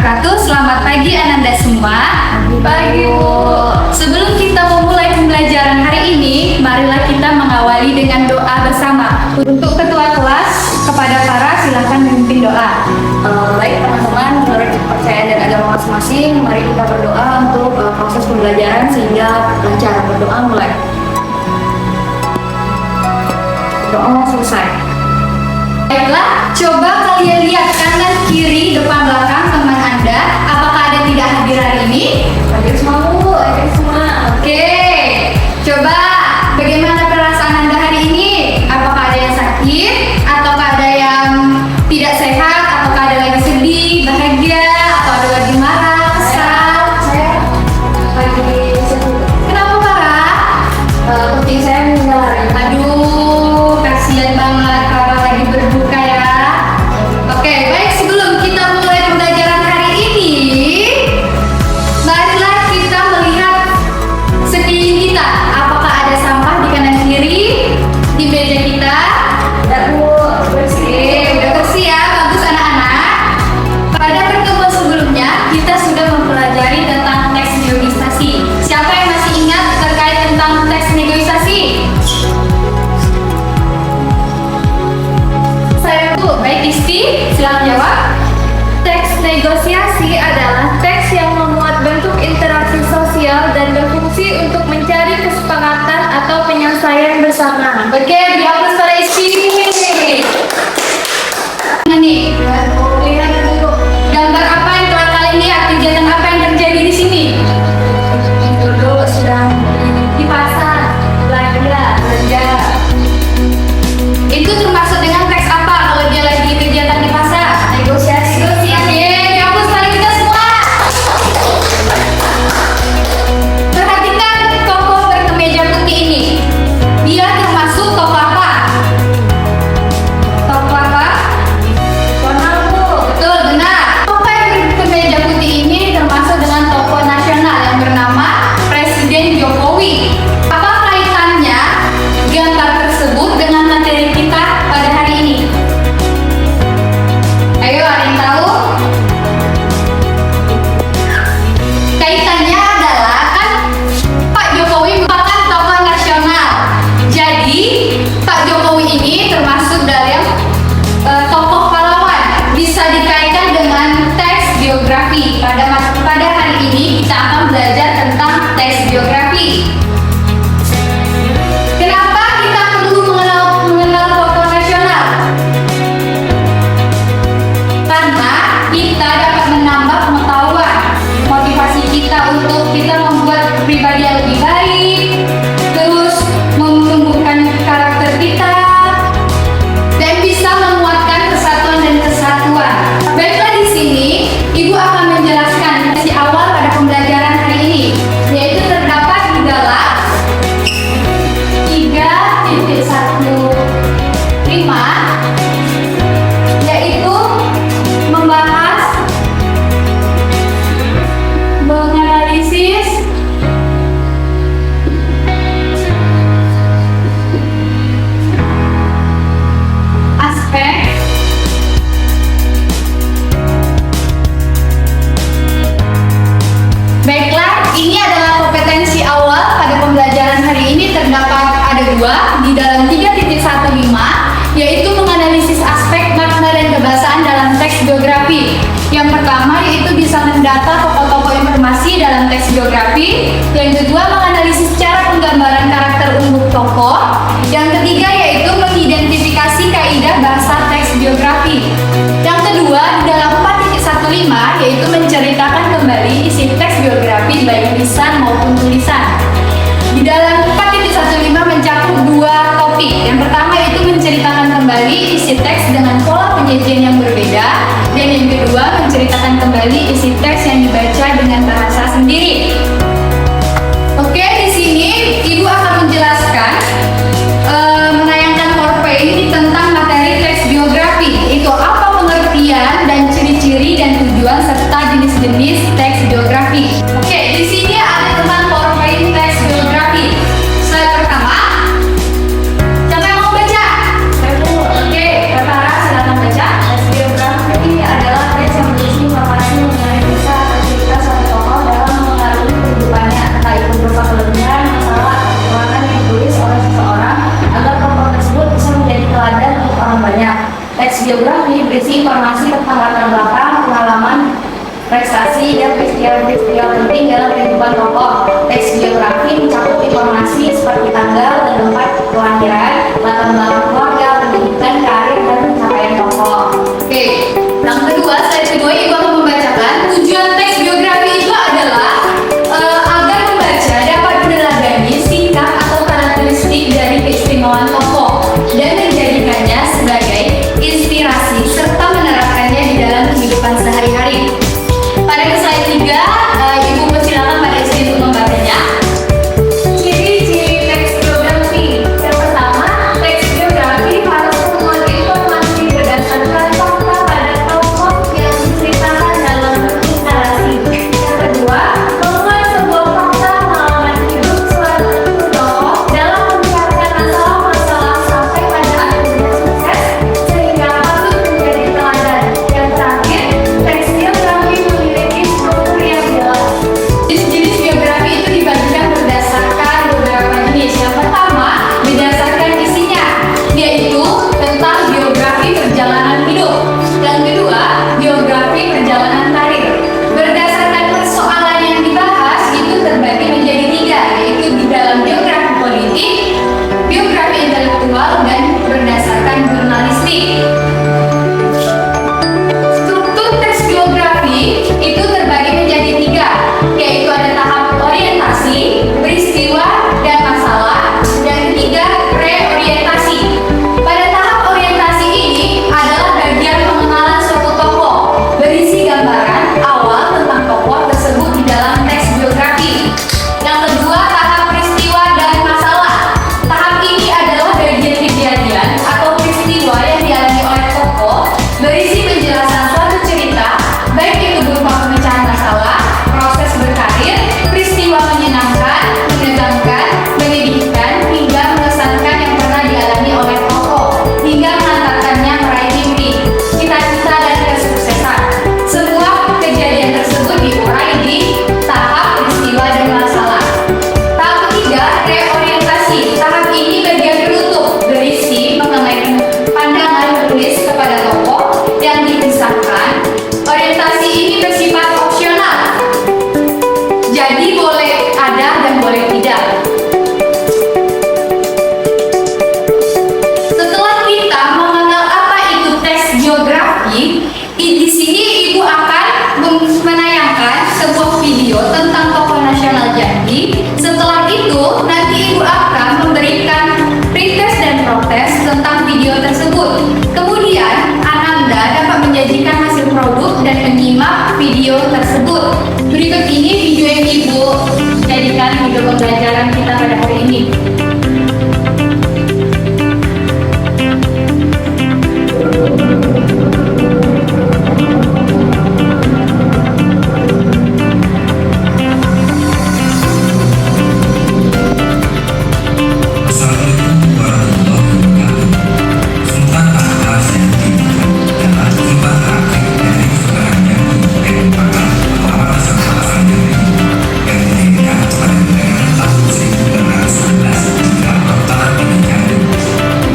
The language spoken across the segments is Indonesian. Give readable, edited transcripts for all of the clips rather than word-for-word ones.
wabarakatuh. Selamat pagi Ananda semua. Pagi, Bu. Sebelum kita memulai pembelajaran hari ini, marilah kita mengawali dengan doa bersama. Untuk ketua kelas, kepada Farah silakan memimpin doa. Baik teman-teman, menurut kepercayaan dan agama masing-masing, mari kita berdoa untuk proses pembelajaran sehingga lancar. Berdoa mulai. Doa selesai. Baiklah, coba kalian lihat kanan kiri depan belakang teman Anda. Apakah ada yang tidak hadir hari ini? Hadir semua, Bu. Hadir semua. Oke, coba bagaimana perasaan Anda hari ini? Apakah ada yang sakit? Ataukah ada yang tidak sehat? Ataukah ada lagi sedih, bahagia? Atau ada lagi marah, kesal? Saya lagi sedih. Kenapa marah? Kucing saya meninggal hari ini. Aduh, kasihan banget kalau lagi berduka ya. Oke, baik, sebelum kita mulai pembelajaran hari ini, marilah kita melihat sekeliling kita. Apakah ada sampah di kanan kiri di meja kita? Tidak, Bu. Bersih. Udah bersih ya, bagus anak-anak. Pada pertemuan sebelumnya, kita sudah mempelajari tentang teks negosiasi. Siapa yang masih ingat terkait tentang teks negosiasi? Saya, Bu. Baik, Isti, silakan jawab. Teks negosiasi adalah teks yang memuat bentuk interaksi sosial dan berfungsi untuk mencari kesepakatan atau penyelesaian bersama. Oke, dihapus pada Isti. Nah nih, lihat dulu. Gambar apa yang telah kalian lihat? Kegiatan apa yang terjadi di sini? Dulu sedang di pasar, belanja. Itu termasuk dengan teks apa kalau dia lagi kegiatan di pasar? Negosiasi. Yeay, dihapus pada kita semua. Perhatikan tokoh berkemeja putih ini. Dia termasuk tokoh apa? Tokoh apa? Ronaldo. Betul, benar. Tokoh yang berkemeja putih ini termasuk dengan tokoh nasional yang bernama Presiden Jokowi. Apa kaitannya gambar tersebut dengan materi kita pada hari ini? Ayo, ada yang tahu? Kaitannya adalah kan Pak Jokowi merupakan tokoh nasional. Jadi Pak Jokowi ini termasuk dalam tokoh pahlawan. Bisa dikaitkan dengan teks biografi. Pada hari ini kita akan belajar tentang teks biografi. Kenapa kita perlu mengenal tokoh nasional? Karena kita dapat menambah pengetahuan, motivasi kita untuk kita membuat pribadi yang lebih baik, terus menumbuhkan karakter kita, dan bisa menguatkan kesatuan dan kesatuan. Baiklah, di sini Ibu akan menjelaskan di awal pada pembelajaran hari ini, yaitu terdapat di dalam 3.15, yaitu membahas menganalisis aspek Baiklah, ini adalah kompetensi awal pada pembelajaran hari ini. Terdapat ada dua di dalam 3.15, yaitu menganalisis aspek makna dan kebahasaan dalam teks biografi. Yang pertama yaitu bisa mendata tokoh-tokoh informasi dalam teks biografi. Yang kedua, menganalisis cara penggambaran karakter umum tokoh. Yang ketiga yaitu mengidentifikasi kaidah bahasa teks biografi. Yang kedua, di dalam 4.15 yaitu menceritakan kembali isi teks biografi baik lisan maupun tulisan. Di dalam 4.15 mencakup dua topik. Yang pertama yaitu menceritakan kembali isi teks dengan pola penyajian yang berbeda, dan yang kedua menceritakan kembali isi teks yang dibaca dengan bahasa sendiri. Oke, di sini Ibu akan menjelaskan menayangkan PowerPoint tentang materi teks biografi. Itu apa pengertian dan ciri-ciri dan tujuan serta jenis-jenis teks biografi. Oke, di sini ada tentang PowerPoint teks biografi. Slide pertama. Siapa yang mau baca? Oke, Kak Farah silakan baca. Teks biografi adalah teks yang berisi informasi mengenai prestasi dan peristiwa-peristiwa penting dalam kehidupan tokoh. Teks biografi mencakup informasi seperti tanggal dan tempat kelahiran, latar belakang keluarga, pendidikan, karir, dan pencapaian tokoh. Oke, yang kedua, slide kedua ibu akan membacakan tujuan teks biografi itu adalah agar pembaca dapat meneladani sikap atau karakteristik dari keistimewaan tokoh dan menjadikannya sebagai inspirasi serta menerapkannya di dalam kehidupan sehari-hari. Pada slide 3, ibu persilakan pada istri untuk membacanya. Ciri-ciri teks biografi. Yang pertama, teks biografi harus memuat informasi berdasarkan fakta pada tokoh yang diceritakan dalam bentuk narasi. Yang kedua, memuat sebuah fakta pengalaman hidup suatu tokoh dalam membicarakan masalah-masalah sampai pada akhirnya sukses sehingga patut menjadi teladan. Yang terakhir, teks biografi memiliki struktur yang jelas. Jenis biografi itu dibagikan berdasarkan beberapa jenis. Yang pertama, berdasarkan isinya, yaitu tentang biografi perjalanan hidup. Yang kedua, biografi perjalanan karir. Berdasarkan persoalan yang dibahas, itu terbagi menjadi 3, yaitu di dalam biografi politik, biografi intelektual, dan berdasarkan jurnalistik. Struktur teks biografi itu terbagi menjadi 3, yaitu ada tahap orientasi, peristiwa, dan masalah. Dan ketiga, reorientasi. Pada tahap orientasi ini adalah bagian pengenalan suatu tokoh, berisi gambaran awal tentang tokoh tersebut di dalam teks biografi. Yang kedua, tahap peristiwa dan masalah. Tahap ini adalah bagian kejadian atau peristiwa yang dialami oleh tokoh, berisi penjelasan suatu cerita, baik itu berupa pemecahan masalah, proses berkarir, peristiwa menyenangkan, menegangkan, menyedihkan, hingga mengesankan yang pernah dialami oleh tokoh, hingga mengantarkannya meraih mimpi, cita-cita, dan kesuksesan. Semua kejadian tersebut diurai di tahap peristiwa dan masalah. Tahap ketiga, reorientasi. Tahap ini bagian penutup, berisi mengenai pandangan penulis kepada tokoh yang dikisahkan. Orientasi ini bersifat opsional, jadi boleh ada dan boleh tidak. Setelah kita mengenal apa itu teks biografi, di sini ibu akan menayangkan sebuah video tentang tokoh nasional Jambi. Setelah itu, nanti ibu akan memberikan retest dan protes tentang video tersebut. Kemudian, Ananda dapat menyajikan hasil produk dan menyimak video tersebut. Berikut ini video yang ibu jadikan video pembelajaran kita pada hari ini. Assalamualaikum warahmatullahi wabarakatuh. Sultan Ahmad Zahidi adalah sultan terakhir dari Sultan Jambi yang merupakan pahlawan nasional asal Jambi yang didirikan pada pertengahan tahun 1911 hingga pertengahan ini Jambi.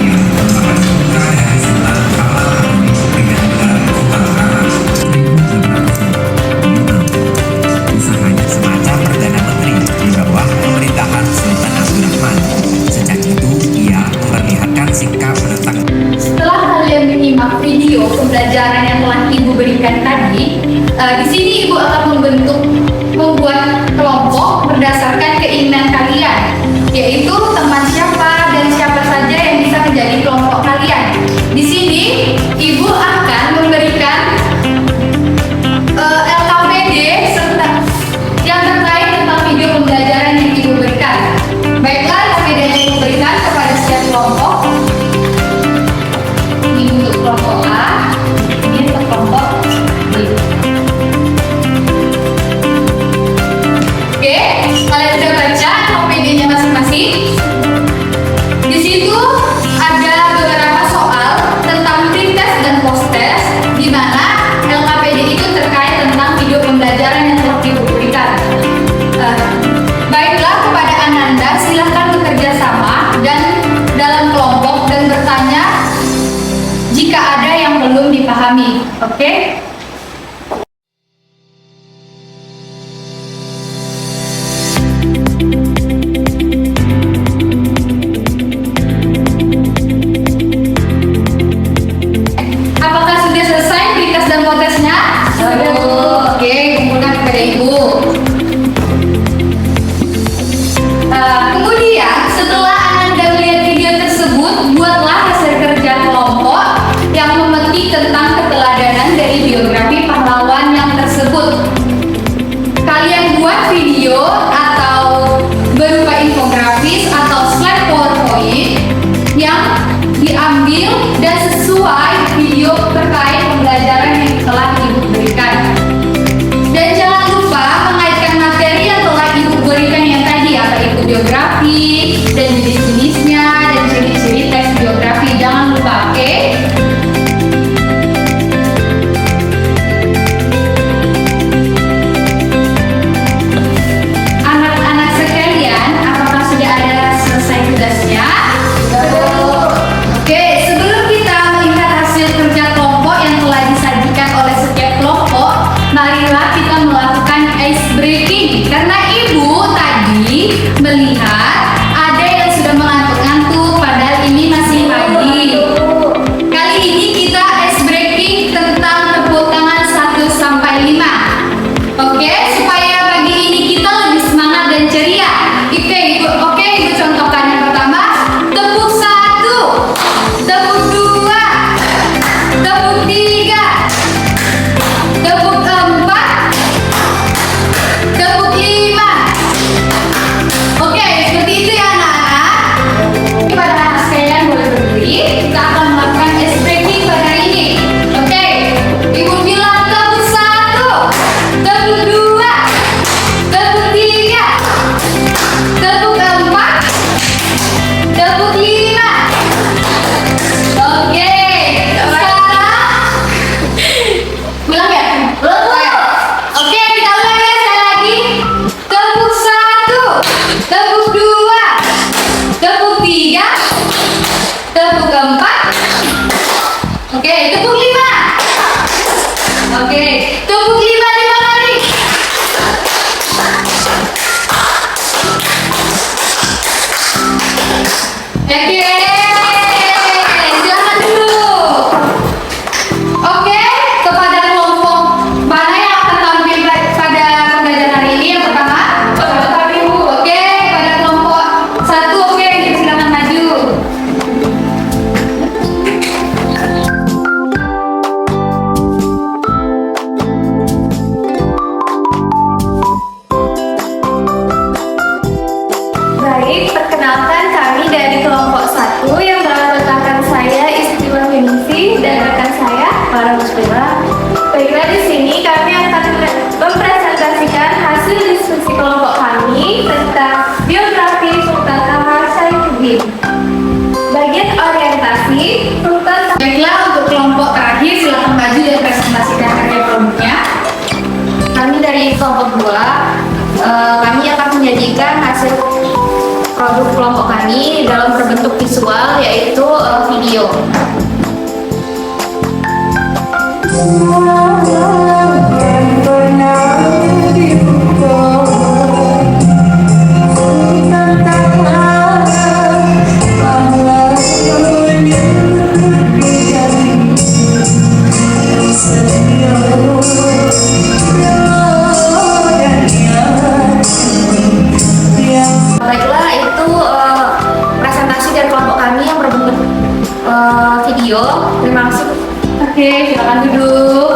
Ia merupakan putra dari Sultan Ahmad Hamidi dengan gelar Sultan Ahmad 1856. Usahanya semacam perdana menteri di bawah pemerintahan Sultan Abdurrahman. Sejak itu, ia memperlihatkan sikap menentang. Setelah kalian menyimak video pembelajaran yang telah ibu berikan tadi, di sini ibu akan membuat kelompok berdasarkan keinginan kalian, yaitu teman siapa dan siapa saja yang bisa menjadi kelompok kalian. Di sini ibu akan memberikan LKPD serta yang terkait tentang video pembelajaran yang ibu berikan. Baiklah, LKPD yang ibu berikan kepada setiap kelompok. Ini untuk kelompok A, ini untuk kelompok B. Oke, kalian sudah baca LKPD-nya masing-masing. Di situ ada beberapa soal tentang pretest dan post-test, di mana LKPD itu terkait tentang video pembelajaran yang telah ibu berikan. Baiklah, kepada Ananda silahkan bekerja sama dan dalam kelompok dan bertanya jika ada yang belum dipahami. Oke? breaking karena Ibu tadi melihat ada yang sudah mengantuk-ngantuk padahal ini masih pagi. Kali ini kita ice breaking tentang tepuk tangan 1 sampai 5. Oke, supaya pagi ini kita lebih semangat dan ceria. Oke, Ibu contohkan yang pertama. Tepuk 1, tepuk 2, tepuk 3, tepuk 4, tepuk 5. Oke, seperti itu ya anak-anak. Pada anak sekalian boleh berdiri. Kita akan melakukan ice breaking pada hari ini. Oke, Ibu bilang tepuk 1, tepuk 2, tepuk 3, tepuk 4, tepuk 5. Oke, sekarang ulang ya? Oke, kita ulang ya sekali lagi. Tepuk 1, tepuk 2, tepuk 3, tepuk 4. Oke, tepuk 5. Oke, tepuk 5 kali. Oke, silakan dulu. Oke, kepada kelompok mana yang akan tampil pada pembelajaran hari ini? Yang pertama, kami Bu. Oke, pada kelompok 1, oke, silakan maju. Baik, perkenalkan kami dari kelompok 1 yang beranggotakan saya Istiwa Yunisi dan rekan saya para muslimah. Baiklah, di sini kami akan mempresentasikan hasil diskusi kelompok kami tentang biografi Sultan Qahar Saifuddin. Bagian orientasi Sultan. Baiklah, untuk kelompok terakhir silakan maju dan presentasikan karya produknya. Kami dari kelompok 2, kami akan menyajikan hasil produk kelompok kami dalam berbentuk visual, yaitu video. Baiklah, itu presentasi dari kelompok kami yang berbentuk video. Terima kasih. Oke, silakan duduk.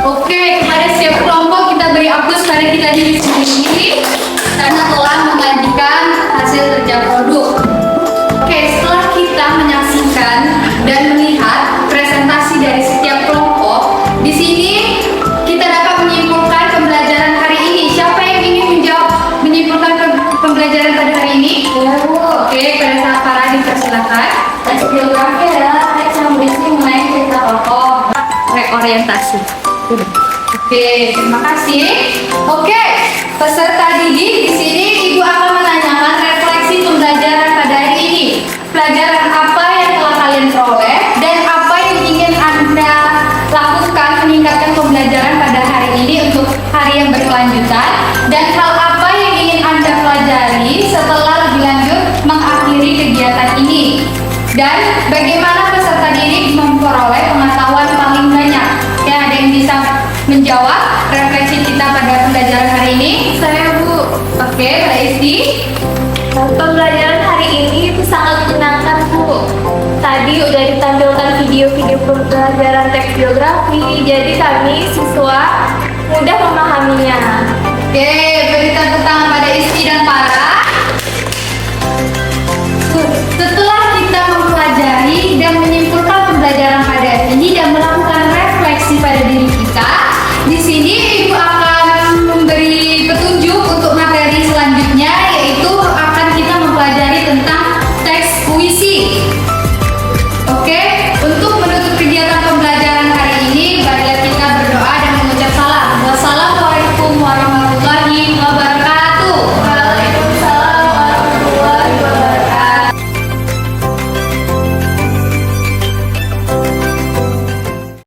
Oke, kepada setiap kelompok kita beri aplaus pada kita diri sendiri karena telah menyajikan hasil kerja produk. Oke, setelah kita menyaksikan dan melihat presentasi dari setiap kelompok, di sini kita dapat menyimpulkan pembelajaran hari ini. Siapa yang ingin menyimpulkan pembelajaran pada hari ini? Ya, Bu. Oke, pada saat para dipersilakan. Teks biografi adalah teks yang berisi mengenai cerita tokoh, orientasi. Oke, terima kasih. Oke, peserta didik di sini Ibu akan menanyakan refleksi pembelajaran pada hari ini. Pelajaran apa yang telah kalian peroleh dan apa yang ingin Anda lakukan meningkatkan pembelajaran pada hari ini untuk hari yang berkelanjutan, dan hal apa yang ingin Anda pelajari setelah lebih lanjut mengakhiri kegiatan ini, dan bagaimana peserta didik memperoleh pengetahuan paling banyak. Ya, ada yang bisa menjawab refleksi kita pada pembelajaran hari ini? Saya Bu. Oke, Mbak Isti. Pembelajaran hari ini itu sangat menyenangkan Bu. Tadi udah ditampilkan video-video pembelajaran teks biografi, jadi kami siswa mudah memahaminya. Oke,